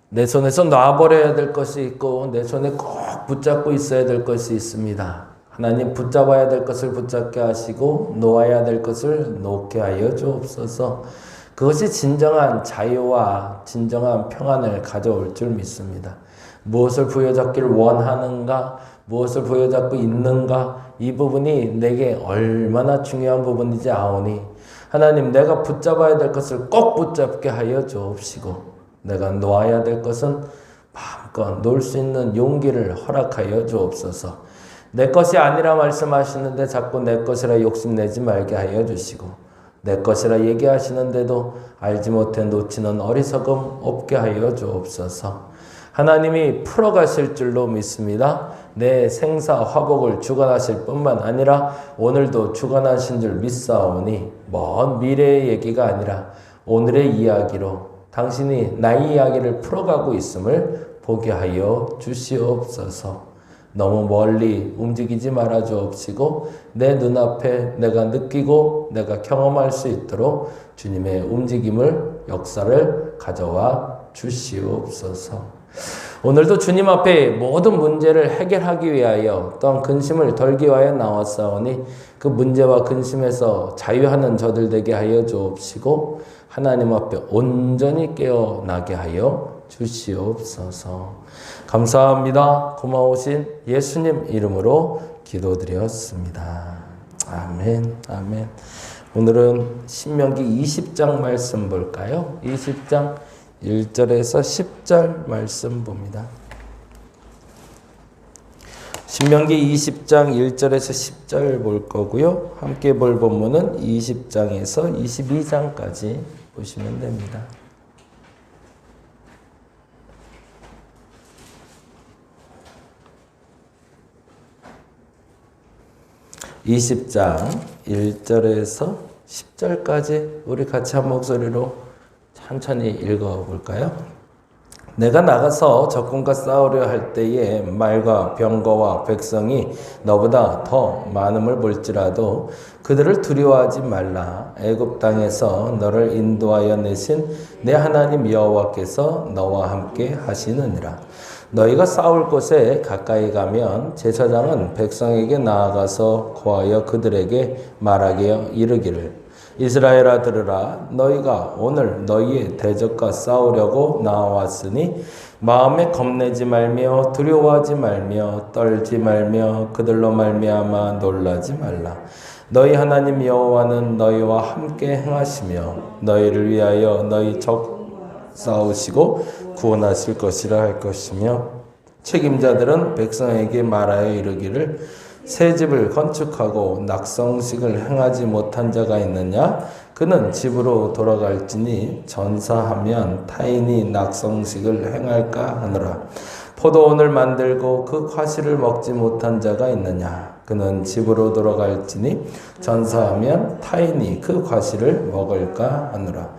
내 손에서 놔버려야 될 것이 있고 내 손에 꼭 붙잡고 있어야 될 것이 있습니다. 하나님 붙잡아야 될 것을 붙잡게 하시고 놓아야 될 것을 놓게 하여 주옵소서. 그것이 진정한 자유와 진정한 평안을 가져올 줄 믿습니다. 무엇을 부여잡기를 원하는가, 무엇을 부여잡고 있는가, 이 부분이 내게 얼마나 중요한 부분이지 아오니 하나님, 내가 붙잡아야 될 것을 꼭 붙잡게 하여 주옵시고 내가 놓아야 될 것은 마음껏 놓을 수 있는 용기를 허락하여 주옵소서. 내 것이 아니라 말씀하시는데 자꾸 내 것이라 욕심내지 말게 하여 주시고 내 것이라 얘기하시는데도 알지 못해 놓치는 어리석음 없게 하여 주옵소서. 하나님이 풀어가실 줄로 믿습니다. 내 생사 화복을 주관하실 뿐만 아니라 오늘도 주관하신 줄 믿사오니 먼 미래의 얘기가 아니라 오늘의 이야기로 당신이 나의 이야기를 풀어가고 있음을 보게 하여 주시옵소서. 너무 멀리 움직이지 말아 주옵시고 내 눈앞에 내가 느끼고 내가 경험할 수 있도록 주님의 움직임을 역사를 가져와 주시옵소서. 오늘도 주님 앞에 모든 문제를 해결하기 위하여 또한 근심을 덜기 위하여 나왔사오니 그 문제와 근심에서 자유하는 저들 되게 하여 주옵시고 하나님 앞에 온전히 깨어나게 하여 주시옵소서. 감사합니다. 고마우신 예수님 이름으로 기도드렸습니다. 아멘, 아멘. 오늘은 신명기 20장 말씀 볼까요? 20장 1절에서 10절 말씀 봅니다. 신명기 20장 1절에서 10절 볼 거고요. 함께 볼 본문은 20장에서 22장까지 보시면 됩니다. 20장 1절에서 10절까지 우리 같이 한 목소리로 천천히 읽어볼까요? 내가 나가서 적군과 싸우려 할 때에 말과 병거와 백성이 너보다 더 많음을 볼지라도 그들을 두려워하지 말라. 애굽 땅에서 너를 인도하여 내신 내 하나님 여호와께서 너와 함께 하시느니라. 너희가 싸울 곳에 가까이 가면 제사장은 백성에게 나아가서 고하여 그들에게 말하게 이르기를 이스라엘아 들으라. 너희가 오늘 너희의 대적과 싸우려고 나왔으니 마음에 겁내지 말며 두려워하지 말며 떨지 말며 그들로 말미암아 놀라지 말라. 너희 하나님 여호와는 너희와 함께 행하시며 너희를 위하여 너희 적 싸우시고 구원하실 것이라 할 것이며 책임자들은 백성에게 말하여 이르기를 새 집을 건축하고 낙성식을 행하지 못한 자가 있느냐? 그는 집으로 돌아갈지니 전사하면 타인이 낙성식을 행할까 하느라. 포도원을 만들고 그 과실을 먹지 못한 자가 있느냐? 그는 집으로 돌아갈지니 전사하면 타인이 그 과실을 먹을까 하느라.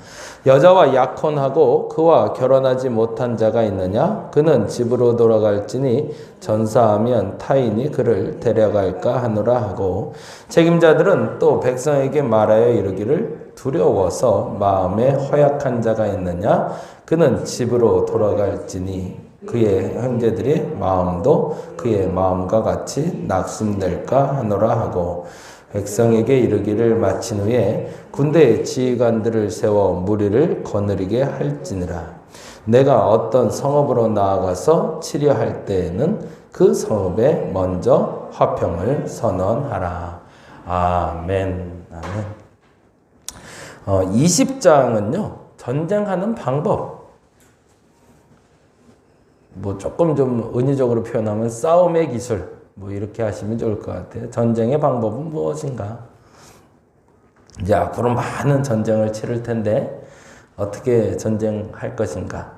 여자와 약혼하고 그와 결혼하지 못한 자가 있느냐? 그는 집으로 돌아갈지니 전사하면 타인이 그를 데려갈까 하노라 하고 책임자들은 또 백성에게 말하여 이르기를 두려워서 마음에 허약한 자가 있느냐? 그는 집으로 돌아갈지니 그의 형제들의 마음도 그의 마음과 같이 낙심될까 하노라 하고 백성에게 이르기를 마친 후에 군대의 지휘관들을 세워 무리를 거느리게 할지니라. 내가 어떤 성읍으로 나아가서 치려할 때에는 그 성읍에 먼저 화평을 선언하라. 아멘. 아멘. 20장은요. 전쟁하는 방법. 조금 좀 은유적으로 표현하면 싸움의 기술. 이렇게 하시면 좋을 것 같아요. 전쟁의 방법은 무엇인가? 이제 앞으로 많은 전쟁을 치를 텐데 어떻게 전쟁할 것인가?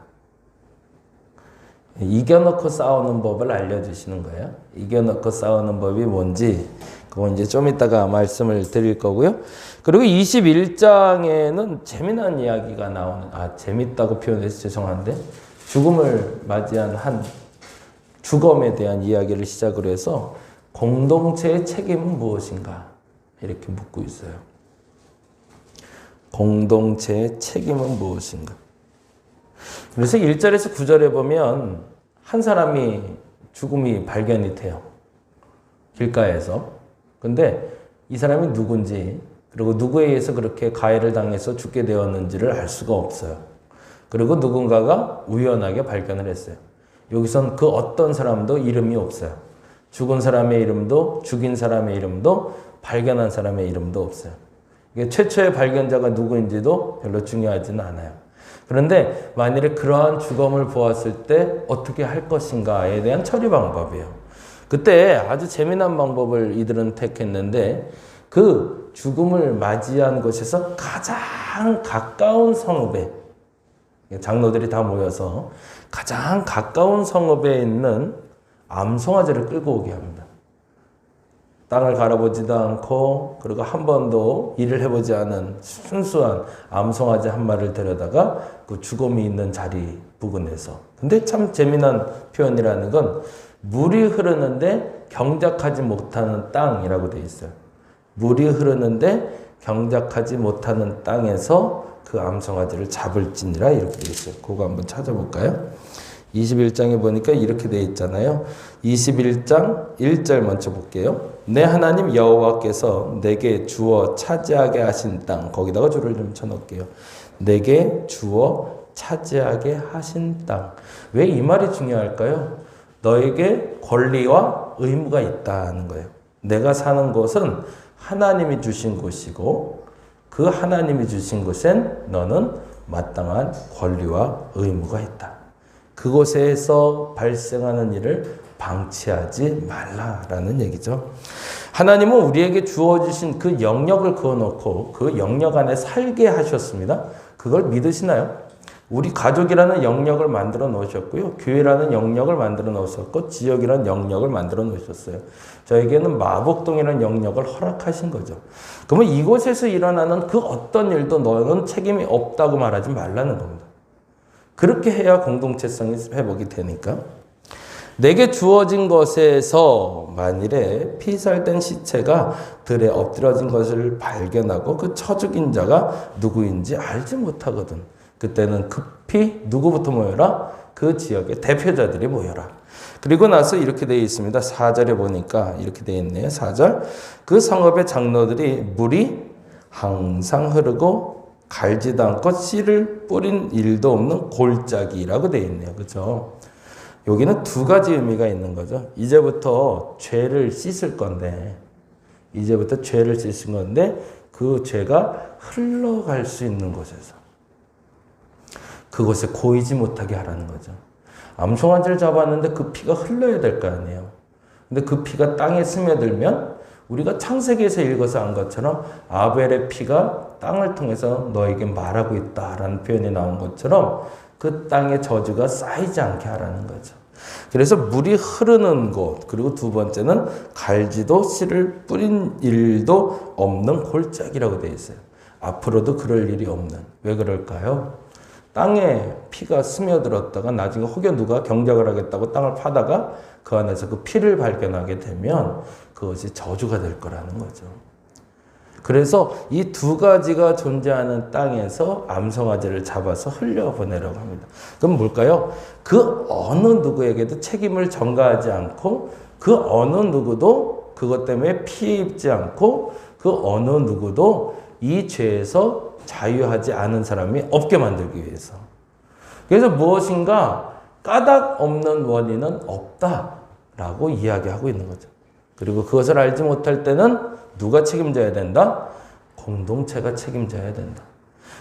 이겨놓고 싸우는 법을 알려주시는 거예요. 이겨놓고 싸우는 법이 뭔지 그건 이제 좀 이따가 말씀을 드릴 거고요. 그리고 21장에는 재미난 이야기가 나오는, 재밌다고 표현해서 죄송한데 죽음을 맞이한 한 죽음에 대한 이야기를 시작으로 해서 공동체의 책임은 무엇인가 이렇게 묻고 있어요. 공동체의 책임은 무엇인가? 그래서 1절에서 9절에 보면 한 사람이 죽음이 발견이 돼요. 길가에서. 근데 이 사람이 누군지, 그리고 누구에 의해서 그렇게 가해를 당해서 죽게 되었는지를 알 수가 없어요. 그리고 누군가가 우연하게 발견을 했어요. 여기선 그 어떤 사람도 이름이 없어요. 죽은 사람의 이름도, 죽인 사람의 이름도, 발견한 사람의 이름도 없어요. 이게 최초의 발견자가 누구인지도 별로 중요하지는 않아요. 그런데 만일에 그러한 죽음을 보았을 때 어떻게 할 것인가에 대한 처리 방법이에요. 그때 아주 재미난 방법을 이들은 택했는데, 그 죽음을 맞이한 곳에서 가장 가까운 성읍에, 장로들이 다 모여서 가장 가까운 성읍에 있는 암송아지를 끌고 오게 합니다. 땅을 갈아보지도 않고, 그리고 한 번도 일을 해보지 않은 순수한 암송아지 한 마리를 데려다가 그 죽음이 있는 자리 부근에서. 근데 참 재미난 표현이라는 건 물이 흐르는데 경작하지 못하는 땅이라고 되어 있어요. 물이 흐르는데 경작하지 못하는 땅에서 그 암송아지를 잡을지니라 이렇게 되어 있어요. 그거 한번 찾아볼까요? 21장에 보니까 이렇게 되어 있잖아요. 21장 1절 먼저 볼게요. 내 하나님 여호와께서 내게 주어 차지하게 하신 땅. 거기다가 줄을 좀 쳐놓을게요. 내게 주어 차지하게 하신 땅. 왜 이 말이 중요할까요? 너에게 권리와 의무가 있다는 거예요. 내가 사는 곳은 하나님이 주신 곳이고, 그 하나님이 주신 곳엔 너는 마땅한 권리와 의무가 있다. 그곳에서 발생하는 일을 방치하지 말라라는 얘기죠. 하나님은 우리에게 주어주신 그 영역을 그어놓고 그 영역 안에 살게 하셨습니다. 그걸 믿으시나요? 우리 가족이라는 영역을 만들어 놓으셨고요. 교회라는 영역을 만들어 놓으셨고, 지역이라는 영역을 만들어 놓으셨어요. 저에게는 마복동이라는 영역을 허락하신 거죠. 그러면 이곳에서 일어나는 그 어떤 일도 너는 책임이 없다고 말하지 말라는 겁니다. 그렇게 해야 공동체성이 회복이 되니까. 내게 주어진 것에서 만일에 피살된 시체가 들에 엎드려진 것을 발견하고 그 처죽인 자가 누구인지 알지 못하거든. 그때는 급히 누구부터 모여라? 그 지역의 대표자들이 모여라. 그리고 나서 이렇게 되어 있습니다. 4절에 보니까 이렇게 되어 있네요. 4절. 그 성읍의 장로들이 물이 항상 흐르고 갈지도 않고 씨를 뿌린 일도 없는 골짜기라고 되어 있네요. 그렇죠? 여기는 두 가지 의미가 있는 거죠. 이제부터 죄를 씻을 건데, 그 죄가 흘러갈 수 있는 곳에서 그곳에 고이지 못하게 하라는 거죠. 암송아지를 잡았는데 그 피가 흘러야 될 거 아니에요. 근데 그 피가 땅에 스며들면 우리가 창세기에서 읽어서 한 것처럼 아벨의 피가 땅을 통해서 너에게 말하고 있다라는 표현이 나온 것처럼 그 땅의 저주가 쌓이지 않게 하라는 거죠. 그래서 물이 흐르는 곳, 그리고 두 번째는 갈지도 씨를 뿌린 일도 없는 골짜기라고 되어 있어요. 앞으로도 그럴 일이 없는. 왜 그럴까요? 땅에 피가 스며들었다가 나중에 혹여 누가 경작을 하겠다고 땅을 파다가 그 안에서 그 피를 발견하게 되면 그것이 저주가 될 거라는 거죠. 그래서 이 두 가지가 존재하는 땅에서 암송아지를 잡아서 흘려보내려고 합니다. 그럼 뭘까요? 그 어느 누구에게도 책임을 전가하지 않고, 그 어느 누구도 그것 때문에 피해 입지 않고, 그 어느 누구도 이 죄에서 자유하지 않은 사람이 없게 만들기 위해서. 그래서 무엇인가 까닭 없는 원인은 없다라고 이야기하고 있는 거죠. 그리고 그것을 알지 못할 때는 누가 책임져야 된다? 공동체가 책임져야 된다.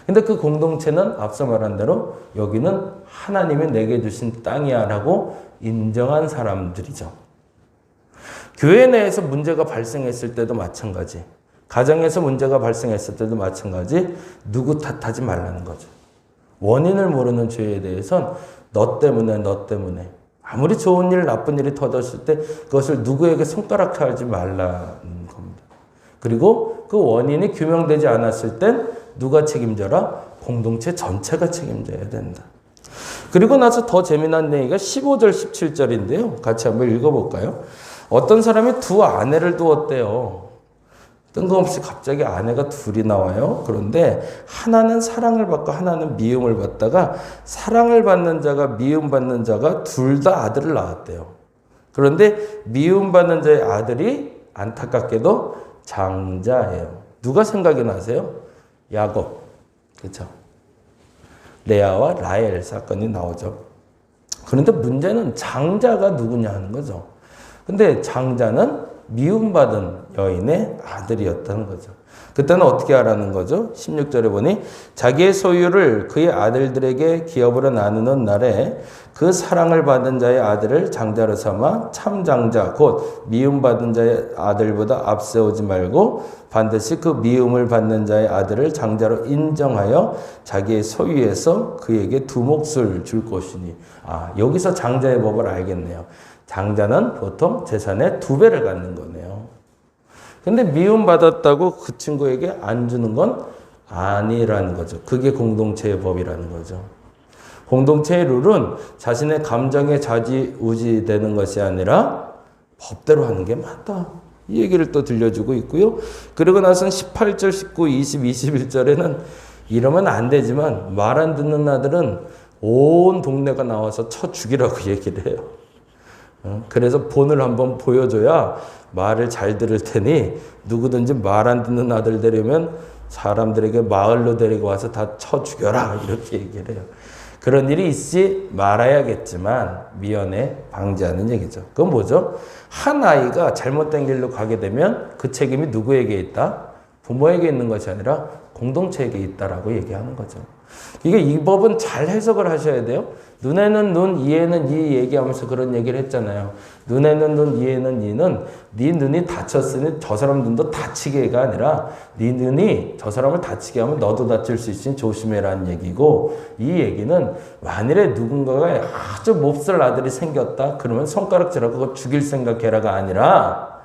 근데 그 공동체는 앞서 말한 대로 여기는 하나님이 내게 주신 땅이야 라고 인정한 사람들이죠. 교회 내에서 문제가 발생했을 때도 마찬가지, 가정에서 문제가 발생했을 때도 마찬가지, 누구 탓하지 말라는 거죠. 원인을 모르는 죄에 대해선 너 때문에 아무리 좋은 일, 나쁜 일이 터졌을 때 그것을 누구에게 손가락하지 말라는 겁니다. 그리고 그 원인이 규명되지 않았을 땐 누가 책임져라? 공동체 전체가 책임져야 된다. 그리고 나서 더 재미난 얘기가 15절, 17절인데요. 같이 한번 읽어볼까요? 어떤 사람이 두 아내를 두었대요. 뜬금없이 갑자기 아내가 둘이 나와요. 그런데 하나는 사랑을 받고 하나는 미움을 받다가 사랑을 받는 자가 미움 받는 자가 둘 다 아들을 낳았대요. 그런데 미움 받는 자의 아들이 안타깝게도 장자예요. 누가 생각이 나세요? 야곱. 그렇죠? 레아와 라헬 사건이 나오죠. 그런데 문제는 장자가 누구냐 하는 거죠. 근데 장자는 미움받은 여인의 아들이었다는 거죠. 그때는 어떻게 하라는 거죠? 16절에 보니 자기의 소유를 그의 아들들에게 기업으로 나누는 날에 그 사랑을 받은 자의 아들을 장자로 삼아 참장자 곧 미움받은 자의 아들보다 앞세우지 말고 반드시 그 미움을 받는 자의 아들을 장자로 인정하여 자기의 소유에서 그에게 두 몫을 줄 것이니. 여기서 장자의 법을 알겠네요. 장자는 보통 재산의 2배를 갖는 거네요. 근데 미움받았다고 그 친구에게 안 주는 건 아니라는 거죠. 그게 공동체의 법이라는 거죠. 공동체의 룰은 자신의 감정에 좌지우지 되는 것이 아니라 법대로 하는 게 맞다. 이 얘기를 또 들려주고 있고요. 그리고 나서는 18절, 19, 20, 21절에는 이러면 안 되지만 말 안 듣는 아들은 온 동네가 나와서 쳐 죽이라고 얘기를 해요. 그래서 본을 한번 보여줘야 말을 잘 들을 테니 누구든지 말 안 듣는 아들 되려면 사람들에게 마을로 데리고 와서 다 쳐 죽여라 이렇게 얘기를 해요. 그런 일이 있지 말아야겠지만 미연에 방지하는 얘기죠. 그건 뭐죠? 한 아이가 잘못된 길로 가게 되면 그 책임이 누구에게 있다? 부모에게 있는 것이 아니라 공동체에게 있다라고 얘기하는 거죠. 이게 이 법은 잘 해석을 하셔야 돼요. 눈에는 눈, 이에는 이 얘기하면서 그런 얘기를 했잖아요. 눈에는 눈, 이에는 이는 네 눈이 다쳤으니 저 사람 눈도 다치게가 아니라 네 눈이 저 사람을 다치게 하면 너도 다칠 수 있으니 조심해라는 얘기고, 이 얘기는 만일에 누군가가 아주 몹쓸 아들이 생겼다 그러면 손가락질하고 그거 죽일 생각해라가 아니라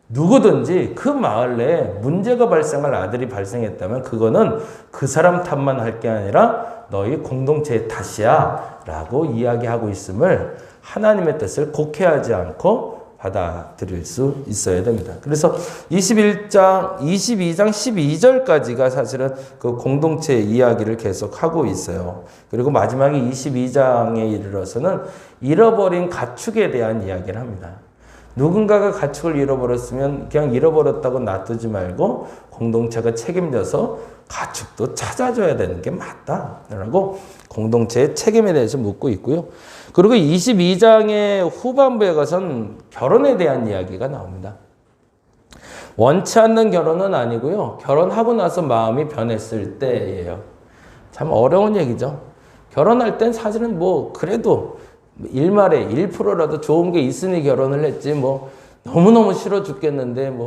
누구든지 그 마을 내에 문제가 발생할 아들이 발생했다면 그거는 그 사람 탓만 할 게 아니라 너희 공동체의 탓이야 라고 이야기하고 있음을 하나님의 뜻을 곡해하지 않고 받아들일 수 있어야 됩니다. 그래서 22장 12절까지가 사실은 그 공동체의 이야기를 계속하고 있어요. 그리고 마지막에 22장에 이르러서는 잃어버린 가축에 대한 이야기를 합니다. 누군가가 가축을 잃어버렸으면 그냥 잃어버렸다고 놔두지 말고 공동체가 책임져서 가축도 찾아줘야 되는 게 맞다라고 공동체의 책임에 대해서 묻고 있고요. 그리고 22장의 후반부에 가서는 결혼에 대한 이야기가 나옵니다. 원치 않는 결혼은 아니고요. 결혼하고 나서 마음이 변했을 때예요. 참 어려운 얘기죠. 결혼할 땐 사실은 그래도 일말에 1%라도 좋은 게 있으니 결혼을 했지 너무너무 싫어 죽겠는데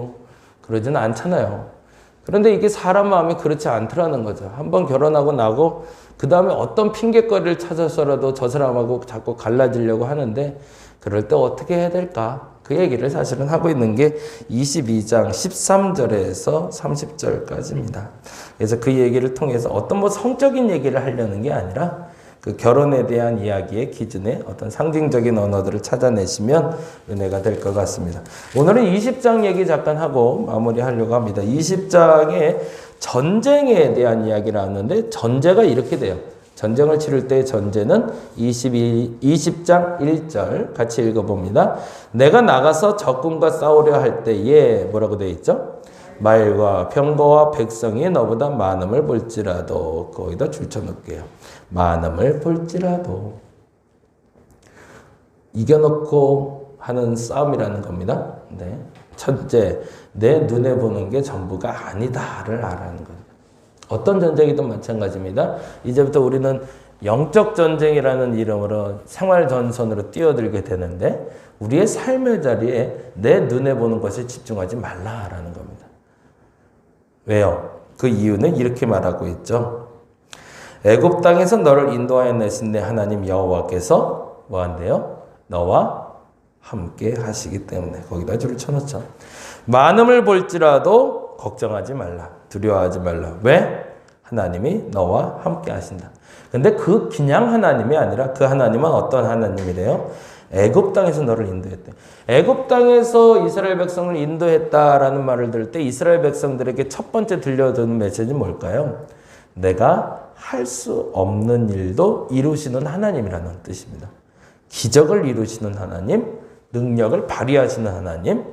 그러지는 않잖아요. 그런데 이게 사람 마음이 그렇지 않더라는 거죠. 한번 결혼하고 나고 그 다음에 어떤 핑계거리를 찾아서라도 저 사람하고 자꾸 갈라지려고 하는데 그럴 때 어떻게 해야 될까? 그 얘기를 사실은 하고 있는 게 22장 13절에서 30절까지입니다. 그래서 그 얘기를 통해서 어떤 성적인 얘기를 하려는 게 아니라 그 결혼에 대한 이야기의 기준에 어떤 상징적인 언어들을 찾아내시면 은혜가 될 것 같습니다. 오늘은 20장 얘기 잠깐 하고 마무리하려고 합니다. 20장에 전쟁에 대한 이야기를 하는데 전제가 이렇게 돼요. 전쟁을 치를 때의 전제는 20장 1절 같이 읽어봅니다. 내가 나가서 적군과 싸우려 할 때에 뭐라고 되어 있죠? 말과 병거와 백성이 너보다 많음을 볼지라도, 거기다 줄쳐놓을게요. 많음을 볼지라도. 이겨놓고 하는 싸움이라는 겁니다. 네. 첫째, 내 눈에 보는 게 전부가 아니다를 알아는 겁니다. 어떤 전쟁이든 마찬가지입니다. 이제부터 우리는 영적 전쟁이라는 이름으로 생활 전선으로 뛰어들게 되는데 우리의 삶의 자리에 내 눈에 보는 것에 집중하지 말라라는 겁니다. 왜요? 그 이유는 이렇게 말하고 있죠. 애굽 땅에서 너를 인도하여 내신 내 하나님 여호와께서 뭐한대요? 너와 함께 하시기 때문에. 거기다 줄을 쳐놓죠. 많음을 볼지라도 걱정하지 말라. 두려워하지 말라. 왜? 하나님이 너와 함께 하신다. 근데 그냥 하나님이 아니라 그 하나님은 어떤 하나님이래요? 애굽 땅에서 너를 인도했대. 애굽 땅에서 이스라엘 백성을 인도했다라는 말을 들을 때 이스라엘 백성들에게 첫 번째 들려드는 메시지는 뭘까요? 내가 할 수 없는 일도 이루시는 하나님이라는 뜻입니다. 기적을 이루시는 하나님, 능력을 발휘하시는 하나님,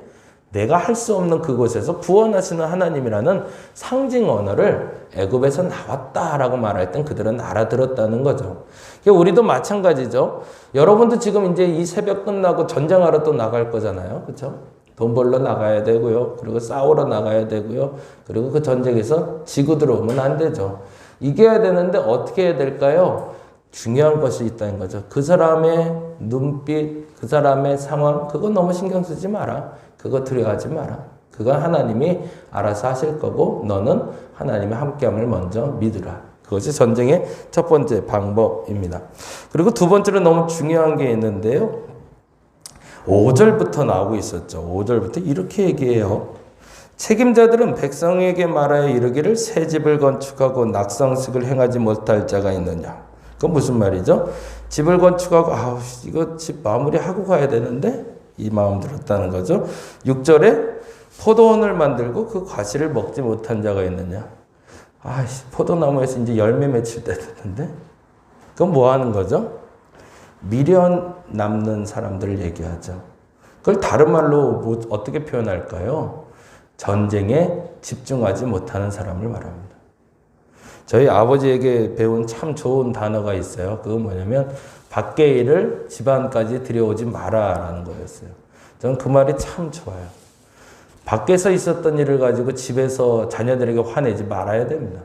내가 할 수 없는 그곳에서 구원하시는 하나님이라는 상징 언어를 애굽에서 나왔다라고 말할 땐 그들은 알아들었다는 거죠. 우리도 마찬가지죠. 여러분도 지금 이제 이 새벽 끝나고 전쟁하러 또 나갈 거잖아요. 그렇죠? 돈 벌러 나가야 되고요. 그리고 싸우러 나가야 되고요. 그리고 그 전쟁에서 지고 들어오면 안 되죠. 이겨야 되는데 어떻게 해야 될까요? 중요한 것이 있다는 거죠. 그 사람의 눈빛, 그 사람의 상황, 그거 너무 신경 쓰지 마라. 그거 두려워하지 마라. 그건 하나님이 알아서 하실 거고 너는 하나님의 함께함을 먼저 믿으라. 그것이 전쟁의 첫 번째 방법입니다. 그리고 두 번째로 너무 중요한 게 있는데요. 5절부터 나오고 있었죠. 5절부터 이렇게 얘기해요. 책임자들은 백성에게 말하여 이르기를 새 집을 건축하고 낙성식을 행하지 못할 자가 있느냐. 그건 무슨 말이죠? 집을 건축하고 이거 집 마무리하고 가야 되는데 이 마음 들었다는 거죠. 6절에 포도원을 만들고 그 과실을 먹지 못한 자가 있느냐. 포도나무에서 이제 열매 맺힐 때 됐는데 그건 뭐 하는 거죠? 미련 남는 사람들을 얘기하죠. 그걸 다른 말로 어떻게 표현할까요? 전쟁에 집중하지 못하는 사람을 말합니다. 저희 아버지에게 배운 참 좋은 단어가 있어요. 그건 뭐냐면 밖의 일을 집안까지 들여오지 마라라는 거였어요. 저는 그 말이 참 좋아요. 밖에서 있었던 일을 가지고 집에서 자녀들에게 화내지 말아야 됩니다.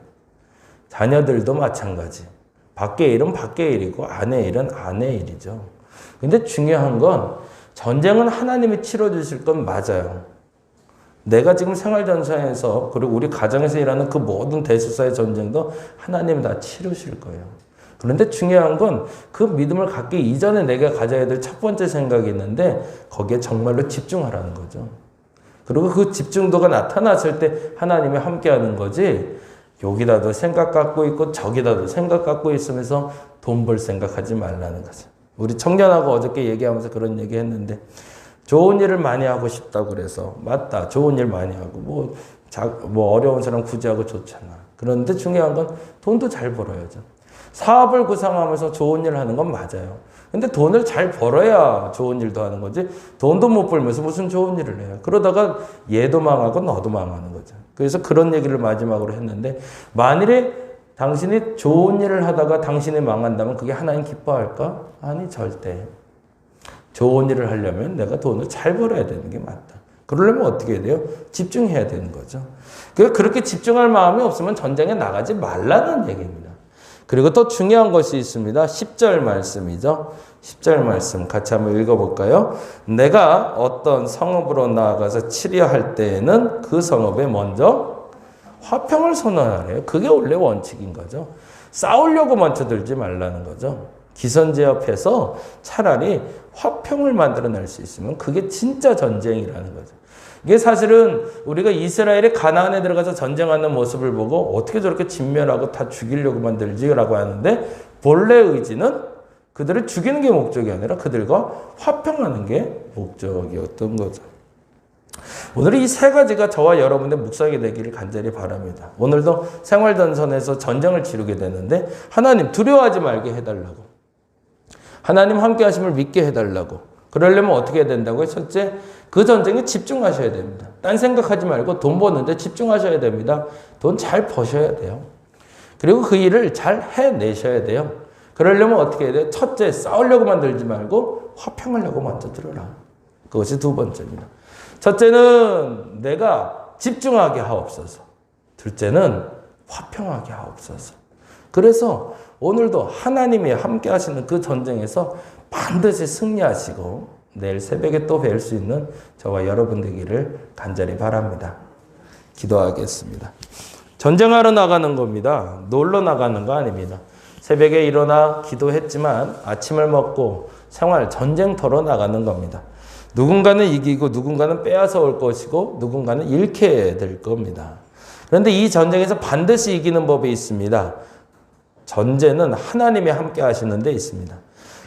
자녀들도 마찬가지. 밖의 일은 밖의 일이고 안의 일은 안의 일이죠. 근데 중요한 건 전쟁은 하나님이 치러주실 건 맞아요. 내가 지금 생활전선에서 그리고 우리 가정에서 일하는 그 모든 대수사의 전쟁도 하나님이 다 치르실 거예요. 그런데 중요한 건 그 믿음을 갖기 이전에 내가 가져야 될 첫 번째 생각이 있는데 거기에 정말로 집중하라는 거죠. 그리고 그 집중도가 나타났을 때 하나님이 함께하는 거지 여기다도 생각 갖고 있고 저기다도 생각 갖고 있으면서 돈 벌 생각하지 말라는 거죠. 우리 청년하고 어저께 얘기하면서 그런 얘기 했는데 좋은 일을 많이 하고 싶다고 그래서 맞다. 좋은 일 많이 하고 뭐 어려운 사람 구제하고 좋잖아. 그런데 중요한 건 돈도 잘 벌어야죠. 사업을 구상하면서 좋은 일을 하는 건 맞아요. 근데 돈을 잘 벌어야 좋은 일도 하는 거지 돈도 못 벌면서 무슨 좋은 일을 해요. 그러다가 얘도 망하고 너도 망하는 거죠. 그래서 그런 얘기를 마지막으로 했는데 만일에 당신이 좋은 일을 하다가 당신이 망한다면 그게 하나님 기뻐할까? 아니 절대. 좋은 일을 하려면 내가 돈을 잘 벌어야 되는 게 맞다. 그러려면 어떻게 해야 돼요? 집중해야 되는 거죠. 그렇게 집중할 마음이 없으면 전쟁에 나가지 말라는 얘기입니다. 그리고 또 중요한 것이 있습니다. 10절 말씀이죠. 10절 말씀 같이 한번 읽어볼까요? 내가 어떤 성읍으로 나아가서 치려할 때에는 그 성읍에 먼저 화평을 선언하래요. 그게 원래 원칙인 거죠. 싸우려고 먼저 들지 말라는 거죠. 기선제압해서 차라리 화평을 만들어낼 수 있으면 그게 진짜 전쟁이라는 거죠. 이게 사실은 우리가 이스라엘의 가나안에 들어가서 전쟁하는 모습을 보고 어떻게 저렇게 진멸하고 다 죽이려고 만들지라고 하는데 본래 의지는 그들을 죽이는 게 목적이 아니라 그들과 화평하는 게 목적이었던 거죠. 오늘 이 세 가지가 저와 여러분의 묵상이 되기를 간절히 바랍니다. 오늘도 생활전선에서 전쟁을 치르게 되는데 하나님 두려워하지 말게 해달라고. 하나님 함께 하심을 믿게 해달라고. 그러려면 어떻게 해야 된다고요? 첫째, 그 전쟁에 집중하셔야 됩니다. 딴 생각하지 말고 돈 버는데 집중하셔야 됩니다. 돈 잘 버셔야 돼요. 그리고 그 일을 잘 해내셔야 돼요. 그러려면 어떻게 해야 돼요? 첫째, 싸우려고 만들지 말고 화평하려고 먼저 들어라. 그것이 두 번째입니다. 첫째는 내가 집중하게 하옵소서. 둘째는 화평하게 하옵소서. 그래서 오늘도 하나님이 함께 하시는 그 전쟁에서 반드시 승리하시고 내일 새벽에 또 뵐 수 있는 저와 여러분 되기를 간절히 바랍니다. 기도하겠습니다. 전쟁하러 나가는 겁니다. 놀러 나가는 거 아닙니다. 새벽에 일어나 기도했지만 아침을 먹고 생활 전쟁터로 나가는 겁니다. 누군가는 이기고 누군가는 빼앗아 올 것이고 누군가는 잃게 될 겁니다. 그런데 이 전쟁에서 반드시 이기는 법이 있습니다. 전제는 하나님이 함께 하시는 데 있습니다.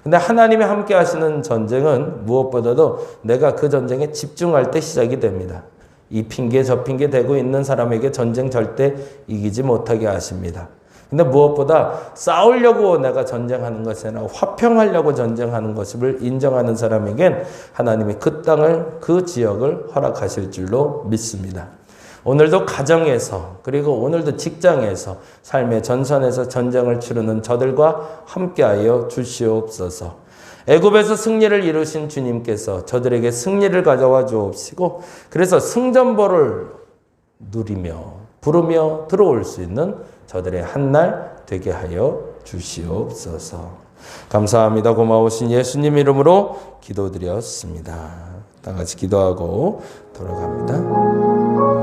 근데 하나님이 함께 하시는 전쟁은 무엇보다도 내가 그 전쟁에 집중할 때 시작이 됩니다. 이 핑계 저 핑계 대고 있는 사람에게 전쟁 절대 이기지 못하게 하십니다. 근데 무엇보다 싸우려고 내가 전쟁하는 것이 아니라 화평하려고 전쟁하는 것을 인정하는 사람에겐 하나님이 그 땅을, 그 지역을 허락하실 줄로 믿습니다. 오늘도 가정에서, 그리고 오늘도 직장에서, 삶의 전선에서 전쟁을 치르는 저들과 함께하여 주시옵소서. 애굽에서 승리를 이루신 주님께서 저들에게 승리를 가져와 주옵시고, 그래서 승전보를 누리며 부르며 들어올 수 있는 저들의 한날 되게 하여 주시옵소서. 감사합니다. 고마우신 예수님 이름으로 기도드렸습니다. 다 같이 기도하고 돌아갑니다.